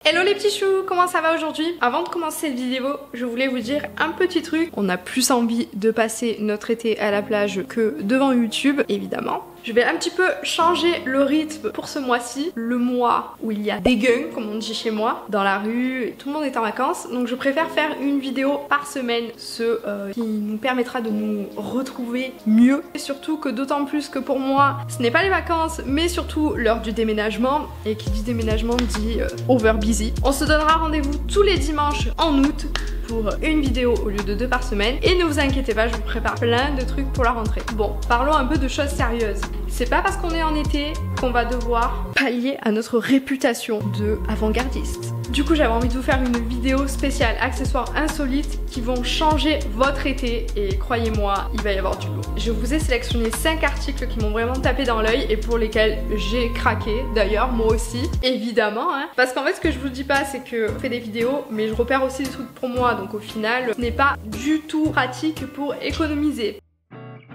Hello les petits choux, comment ça va aujourd'hui? Avant de commencer cette vidéo, je voulais vous dire un petit truc. On a plus envie de passer notre été à la plage que devant YouTube, évidemment. Je vais un petit peu changer le rythme pour ce mois-ci, le mois où il y a des gueux, comme on dit chez moi, dans la rue, et tout le monde est en vacances. Donc je préfère faire une vidéo par semaine, ce qui nous permettra de nous retrouver mieux. Et surtout que d'autant plus que pour moi, ce n'est pas les vacances, mais surtout l'heure du déménagement. Et qui dit déménagement dit over busy. On se donnera rendez-vous tous les dimanches en août pour une vidéo au lieu de 2 par semaine. Et ne vous inquiétez pas, je vous prépare plein de trucs pour la rentrée. Bon, parlons un peu de choses sérieuses. C'est pas parce qu'on est en été qu'on va devoir pallier à notre réputation de avant-gardiste. Du coup, j'avais envie de vous faire une vidéo spéciale accessoires insolites qui vont changer votre été et croyez-moi, il va y avoir du lot. Je vous ai sélectionné 5 articles qui m'ont vraiment tapé dans l'œil et pour lesquels j'ai craqué, d'ailleurs moi aussi, évidemment. Hein. Parce qu'en fait, ce que je vous dis pas, c'est que je fais des vidéos, mais je repère aussi des trucs pour moi, donc au final, ce n'est pas du tout pratique pour économiser.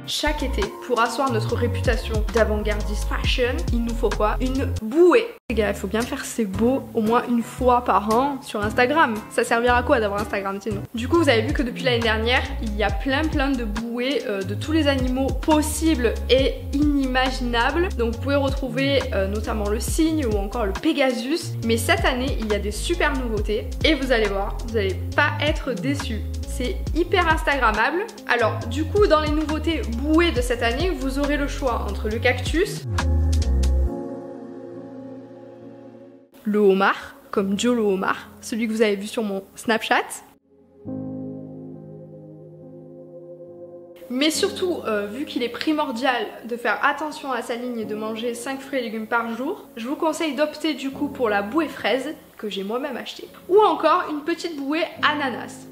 Chaque été, pour asseoir notre réputation d'avant-gardiste fashion, il nous faut quoi? Une bouée. Les gars, il faut bien faire ses beaux au moins une fois par an sur Instagram. Ça servira à quoi d'avoir Instagram, sinon? Du coup, vous avez vu que depuis l'année dernière, il y a plein de bouées de tous les animaux possibles et inimaginables. Donc vous pouvez retrouver notamment le cygne ou encore le Pégasus. Mais cette année, il y a des super nouveautés et vous allez voir, vous n'allez pas être déçus. C'est hyper instagrammable. Alors du coup, dans les nouveautés bouées de cette année, vous aurez le choix entre le cactus, le homard, comme Joe le homard, celui que vous avez vu sur mon Snapchat. Mais surtout, vu qu'il est primordial de faire attention à sa ligne et de manger 5 fruits et légumes par jour, je vous conseille d'opter du coup pour la bouée fraise, que j'ai moi-même achetée, ou encore une petite bouée ananas.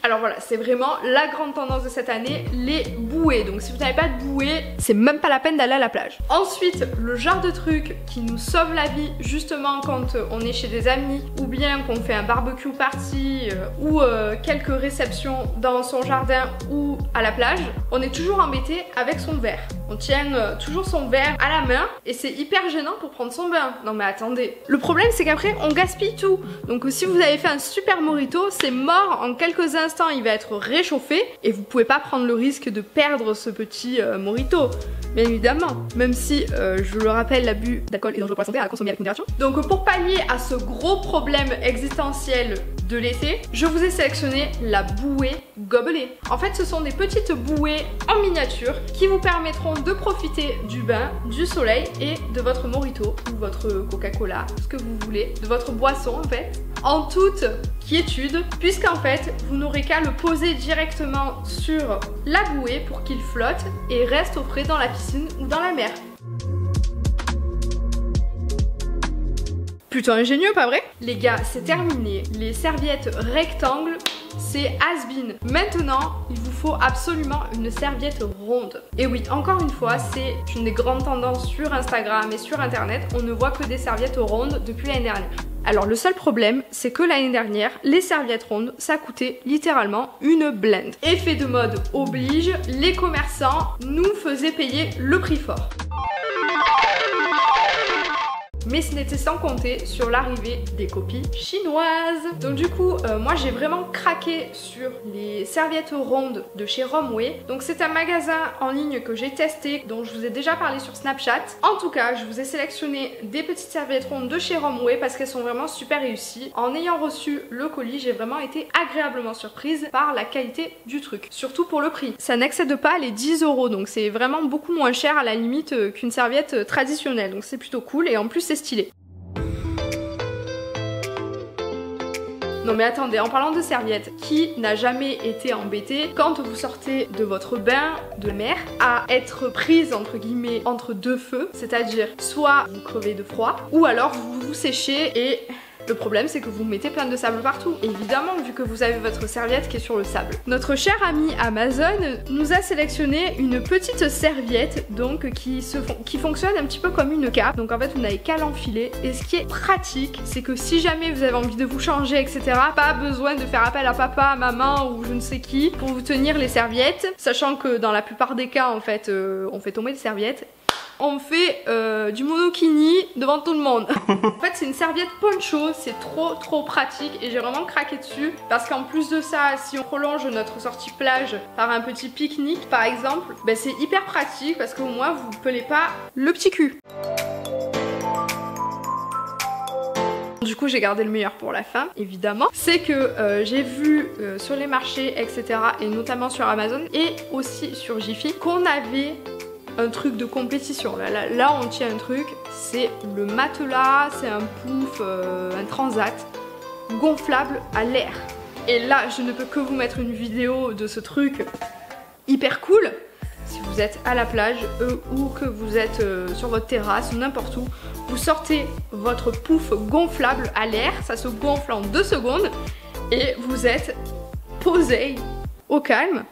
Alors voilà, c'est vraiment la grande tendance de cette année, les bouées. Donc si vous n'avez pas de bouée, c'est même pas la peine d'aller à la plage. Ensuite, le genre de truc qui nous sauve la vie justement quand on est chez des amis ou bien qu'on fait un barbecue party ou quelques réceptions dans son jardin ou à la plage, on est toujours embêté avec son verre. On tient toujours son verre à la main et c'est hyper gênant pour prendre son bain. Non mais attendez. Le problème c'est qu'après on gaspille tout. Donc si vous avez fait un super mojito, c'est mort en quelques instants. Il va être réchauffé et vous pouvez pas prendre le risque de perdre ce petit mojito. Bien évidemment, même si je le rappelle, l'abus d'alcool est dangereux pour la santé, à consommer avec modération. Donc pour pallier à ce gros problème existentiel de l'été, je vous ai sélectionné la bouée gobelet. En fait, ce sont des petites bouées en miniature qui vous permettront de profiter du bain, du soleil et de votre mojito ou votre Coca-Cola, ce que vous voulez, de votre boisson en fait, en toute quiétude, puisqu'en fait, vous n'aurez qu'à le poser directement sur la bouée pour qu'il flotte et reste au frais dans la piscine ou dans la mer. Plutôt ingénieux, pas vrai? Les gars, c'est terminé. Les serviettes rectangles, c'est has-been. Maintenant, il vous faut absolument une serviette ronde. Et oui, encore une fois, c'est une des grandes tendances sur Instagram et sur Internet. On ne voit que des serviettes rondes depuis l'année dernière. Alors le seul problème, c'est que l'année dernière, les serviettes rondes, ça coûtait littéralement une blinde. Effet de mode oblige, les commerçants nous faisaient payer le prix fort. Mais ce n'était sans compter sur l'arrivée des copies chinoises. Donc du coup, moi j'ai vraiment craqué sur les serviettes rondes de chez Romwe. Donc c'est un magasin en ligne que j'ai testé, dont je vous ai déjà parlé sur Snapchat. En tout cas, je vous ai sélectionné des petites serviettes rondes de chez Romwe parce qu'elles sont vraiment super réussies. En ayant reçu le colis, j'ai vraiment été agréablement surprise par la qualité du truc. Surtout pour le prix. Ça n'excède pas les 10 €, donc c'est vraiment beaucoup moins cher à la limite qu'une serviette traditionnelle. Donc c'est plutôt cool et en plus c'est stylé. Non mais attendez, en parlant de serviettes, qui n'a jamais été embêté quand vous sortez de votre bain de mer à être prise entre guillemets entre deux feux, c'est-à-dire soit vous crevez de froid ou alors vous vous séchez et Le problème c'est que vous mettez plein de sable partout, évidemment, vu que vous avez votre serviette qui est sur le sable. Notre cher ami Amazon nous a sélectionné une petite serviette donc qui fonctionne un petit peu comme une cape. Donc en fait vous n'avez qu'à l'enfiler, et ce qui est pratique c'est que si jamais vous avez envie de vous changer etc, pas besoin de faire appel à papa, maman ou je ne sais qui pour vous tenir les serviettes, sachant que dans la plupart des cas en fait on fait tomber les serviettes. on fait du monokini devant tout le monde. En fait c'est une serviette poncho, c'est trop pratique et j'ai vraiment craqué dessus parce qu'en plus de ça, si on prolonge notre sortie plage par un petit pique-nique par exemple, ben c'est hyper pratique parce qu'au moins vous ne pelez pas le petit cul. Du coup j'ai gardé le meilleur pour la fin évidemment. C'est que j'ai vu sur les marchés etc et notamment sur Amazon et aussi sur Jiffy qu'on avait un truc de compétition. Là on tient un truc, c'est le matelas, c'est un pouf, un transat gonflable à l'air. Et là je ne peux que vous mettre une vidéo de ce truc hyper cool. Si vous êtes à la plage ou que vous êtes sur votre terrasse ou n'importe où, vous sortez votre pouf gonflable à l'air, ça se gonfle en 2 secondes et vous êtes posé au calme.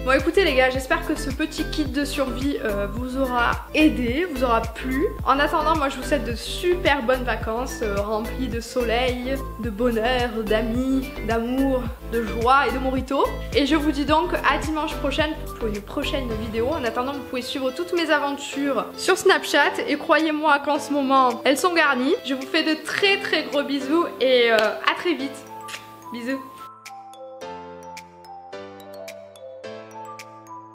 Bon écoutez les gars, j'espère que ce petit kit de survie vous aura aidé, vous aura plu. En attendant, moi je vous souhaite de super bonnes vacances remplies de soleil, de bonheur, d'amis, d'amour, de joie et de mojito. Et je vous dis donc à dimanche prochain pour une prochaine vidéo. En attendant, vous pouvez suivre toutes mes aventures sur Snapchat et croyez-moi qu'en ce moment, elles sont garnies. Je vous fais de très gros bisous et à très vite. Bisous.